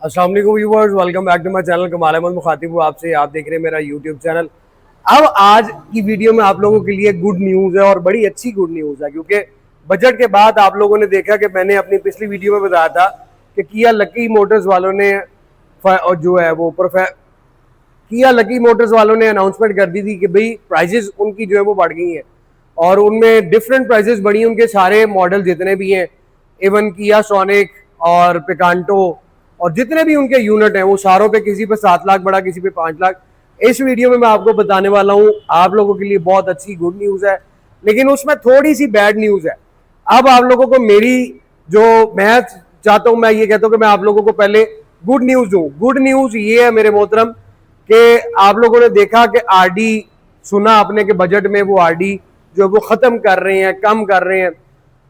अस्सलाम वालेकुम viewers, welcome back to my channel. Kamal Ahmad मुखातिब हूँ आपसे। आप देख रहे हैं मेरा यूट्यूब चैनल। अब आज की वीडियो में आप लोगों के लिए गुड न्यूज़ है और बड़ी अच्छी गुड न्यूज़ है, क्योंकि बजट के बाद आप लोगों ने देखा कि मैंने अपनी पिछली वीडियो में बताया था कि किया लकी मोटर्स वालों ने जो है वो किया लकी मोटर्स वालों ने अनाउंसमेंट कर दी थी कि भाई प्राइजेस उनकी जो है वो बढ़ गई हैं और उनमें डिफरेंट प्राइजेस बढ़ी हैं। उनके सारे मॉडल जितने भी हैं, इवन किया सोनिक और पिकांटो और जितने भी उनके यूनिट हैं वो सारों पे किसी पे 7 लाख बढ़ा, किसी पे 5 लाख। इस वीडियो में मैं आपको बताने वाला हूँ। आप लोगों के लिए बहुत अच्छी गुड न्यूज़ है, लेकिन उसमें थोड़ी सी बैड न्यूज़ है। अब आप लोगों को मेरी जो मैं चाहता हूँ, मैं ये कहता हूँ कि मैं आप लोगों को पहले गुड न्यूज़ दूँ। गुड न्यूज़ ये है मेरे मोहतरम कि आप लोगों ने देखा कि आरडी सुना आपने के बजट में वो आरडी जो वो ख़त्म कर रहे हैं, कम कर रहे हैं।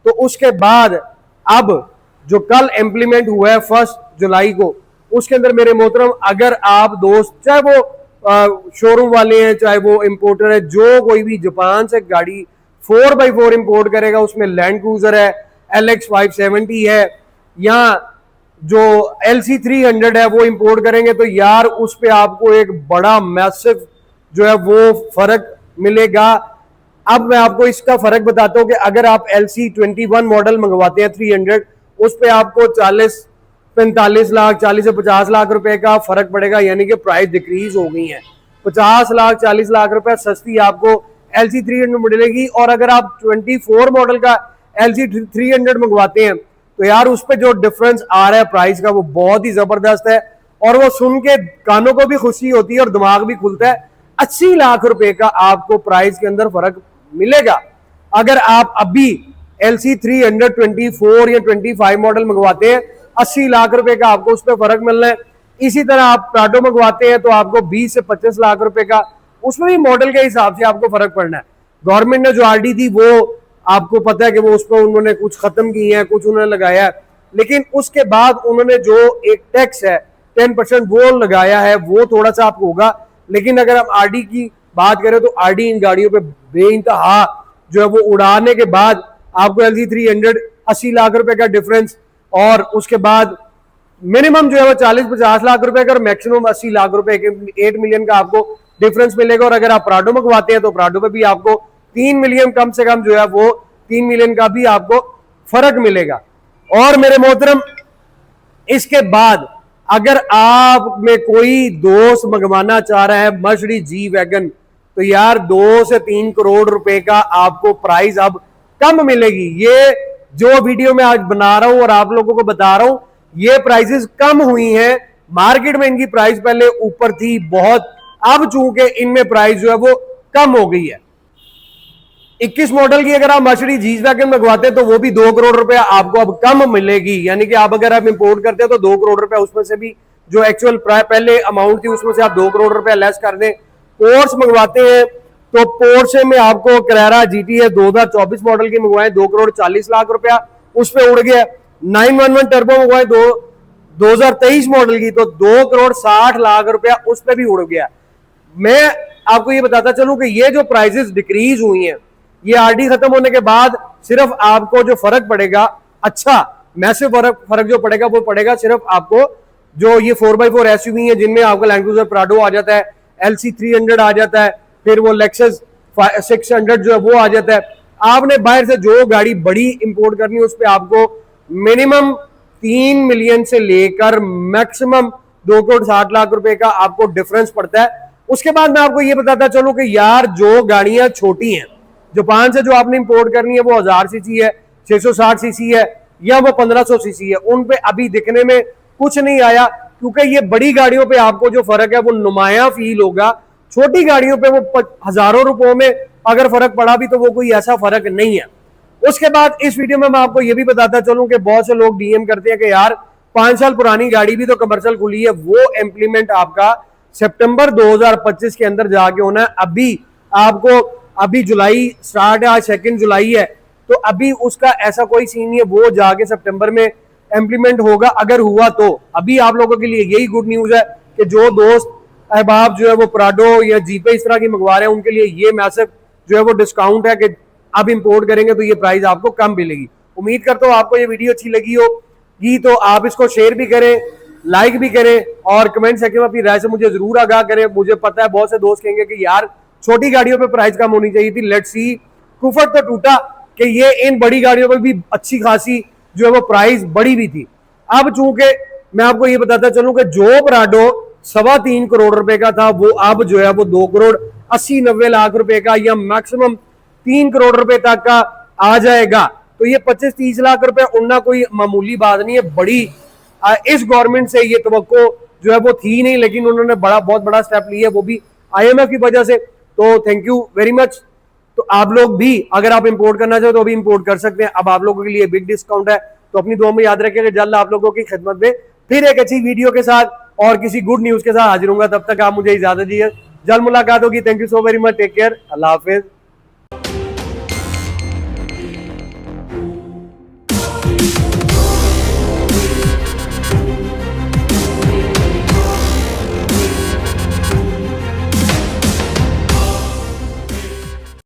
तो उसके बाद अब जो कल इम्प्लीमेंट हुआ है 1 जुलाई को, उसके अंदर मेरे मोहतरम अगर आप दोस्त, चाहे वो शोरूम वाले हैं चाहे वो इंपोर्टर है, जो कोई भी जापान से गाड़ी 4x4 इंपोर्ट करेगा, उसमें लैंड क्रूजर है, LX 570 है या जो LC 300 है वो इंपोर्ट करेंगे, तो यार उस पर आपको एक बड़ा मैसिव जो है वो फर्क मिलेगा। अब मैं आपको इसका फर्क बताता हूं कि अगर आप LC 21 मॉडल मंगवाते हैं 300, उस पे आपको 45 लाख 40 से 50 लाख रुपए का फर्क पड़ेगा, यानी कि प्राइस डिक्रीज हो गई है। 50 लाख 40 लाख रुपए सस्ती आपको LC 300 मिलेगी। और अगर आप 24 मॉडल का LC 300 मंगवाते हैं तो यार उस पर जो डिफरेंस आ रहा है प्राइस का वो बहुत ही जबरदस्त है, और वो सुन के कानों को भी खुशी होती है और दिमाग भी खुलता है। 80 लाख रुपए का आपको प्राइस के अंदर फर्क मिलेगा अगर आप अभी LC 300 24 या 25 मॉडल मंगवाते हैं। 80 लाख रुपए का आपको उस पर फर्क मिलना है। इसी तरह आप प्राडो मंगवाते हैं तो आपको 20 से 25 लाख रुपए का, उसमें भी मॉडल के हिसाब से आपको फर्क पड़ना है। गवर्नमेंट ने जो आरडी थी वो आपको पता है कि वो उस पर उन्होंने कुछ खत्म की है, कुछ उन्होंने लगाया है, लेकिन उसके बाद उन्होंने जो एक टैक्स है 10% वो लगाया है, वो थोड़ा सा आपको होगा। लेकिन अगर हम आरडी की बात करें तो आरडी इन गाड़ियों पे बेइंतहा जो है वो उड़ाने के बाद आपको LC 300 80 लाख रुपए का डिफरेंस, और उसके बाद मिनिमम जो है वो 40-50 लाख रुपए का और मैक्सिमम 80 लाख रुपए 8 मिलियन का आपको डिफरेंस मिलेगा। और अगर आप प्राडो मंगवाते हैं तो प्राडो पे भी आपको 3 मिलियन कम से कम जो है वो 3 मिलियन का भी आपको फर्क मिलेगा। और मेरे मोहतरम इसके बाद अगर आप में कोई दोस्त मंगवाना चाह रहा है मर्सिडीज जी वैगन, तो यार 2 से 3 करोड़ रुपए का आपको प्राइस अब कम मिलेगी। ये जो वीडियो मैं आज बना रहा हूं और आप लोगों को बता रहा हूं, ये प्राइसेस कम हुई हैं। मार्केट में इनकी प्राइस पहले ऊपर थी बहुत, अब चूंकि इनमें प्राइस जो है वो कम हो गई है। 21 मॉडल की अगर आप मर्सिडीज जी वैगन मंगवाते हैं तो वो भी 2 करोड़ रुपए आपको अब कम मिलेगी, यानी कि आप अगर आप इंपोर्ट करते हैं तो 2 करोड़ रुपए उसमें से भी जो एक्चुअल पहले अमाउंट थी उसमें से आप 2 करोड़ रुपए लेस कर दें। पोर्स मंगवाते हैं तो पोर्शे में आपको कैरेरा GT है 2024 मॉडल की मंगवाएं 2 करोड़ 40 लाख रुपया उस पर उड़ गया। 911 टर्बो मंगवाएं 2023 मॉडल की तो 2 करोड़ 60 लाख रुपया उस पर भी उड़ गया। मैं आपको ये बताता चलूं कि ये जो प्राइसेस डिक्रीज हुई हैं, ये आरडी खत्म होने के बाद सिर्फ आपको जो फर्क पड़ेगा, अच्छा मैसिव फर्क जो पड़ेगा वो पड़ेगा सिर्फ आपको जो ये 4x4 SUV है जिनमें आपका लैंड क्रूजर प्राडो आ जाता है, LC 300 आ जाता है, फिर वो लेक्सस 600 जो है वो आ जाता है। आपने बाहर से जो गाड़ी बड़ी इंपोर्ट करनी है उस पर आपको मिनिमम 3 मिलियन से लेकर मैक्सिमम 2 करोड़ 60 लाख रुपए का आपको डिफरेंस पड़ता है। उसके बाद मैं आपको ये बताता चलूं कि यार जो गाड़ियां छोटी हैं, जापान से जो आपने इंपोर्ट करनी है वो 1000 सीसी है, 660 सीसी है या वो 1500 सीसी है, उन पे अभी दिखने में कुछ नहीं आया, क्योंकि ये बड़ी गाड़ियों पे आपको जो फर्क है वो नुमाया फील होगा। छोटी गाड़ियों पे वो हजारों रुपयों में अगर फर्क पड़ा भी तो वो कोई ऐसा फर्क नहीं है। उसके बाद इस वीडियो में मैं आपको ये भी बताता चलूं कि बहुत से लोग डीएम करते हैं कि यार 5 साल पुरानी गाड़ी भी तो कमर्शियल खुली है, वो इंप्लीमेंट आपका सितंबर 2025 के अंदर जाके होना है। अभी आपको अभी जुलाई स्टार्ट है, आज 2 जुलाई है, तो अभी उसका ऐसा कोई सीन नहीं है, वो जाके सितंबर में इंप्लीमेंट होगा अगर हुआ तो। अभी आप लोगों के लिए यही गुड न्यूज है कि जो दोस्त अहबाब जो है वो प्राडो या जीपे इस तरह की मंगवा रहे हैं उनके लिए ये मैसेज जो है वो डिस्काउंट है कि अब इंपोर्ट करेंगे तो ये प्राइस आपको कम मिलेगी। उम्मीद करता हूँ आपको ये वीडियो अच्छी लगी होगी, तो आप इसको शेयर भी करें, लाइक भी करें और कमेंट सेक्शन में अपनी राय से मुझे जरूर आगाह करें। मुझे पता है बहुत से दोस्त कहेंगे कि यार छोटी गाड़ियों पे प्राइस कम होनी चाहिए थी। लेट्स सी, कुफर तो टूटा कि ये इन बड़ी गाड़ियों पर भी अच्छी खासी जो है वो प्राइस बढ़ी भी थी। अब चूंकि मैं आपको ये बताता चलूं कि जो प्राडो 3.25 करोड़ रुपए का था वो अब जो है वो 2 करोड़ 80-90 लाख रुपए का या मैक्सिमम 3 करोड़ रुपए तक का आ जाएगा। तो ये 25-30 लाख रुपए उड़ना कोई मामूली बात नहीं है। बड़ी इस गवर्नमेंट से ये तवक्को जो है वो थी नहीं, लेकिन उन्होंने बहुत बड़ा स्टेप लिया, वो भी IMF की वजह से। तो थैंक यू वेरी मच। तो आप लोग भी अगर आप इंपोर्ट करना चाहो तो अभी इंपोर्ट कर सकते हैं। अब आप लोगों के लिए बिग डिस्काउंट है, तो अपनी दुआ में याद रखिएगा। जल्द आप लोगों की खिदमत में फिर एक अच्छी वीडियो के साथ और किसी गुड न्यूज के साथ हाजिर होऊंगा। तब तक आप मुझे इजाजत दीजिए, जल्द मुलाकात होगी। Thank you so very much, take care, अल्लाह हाफिज।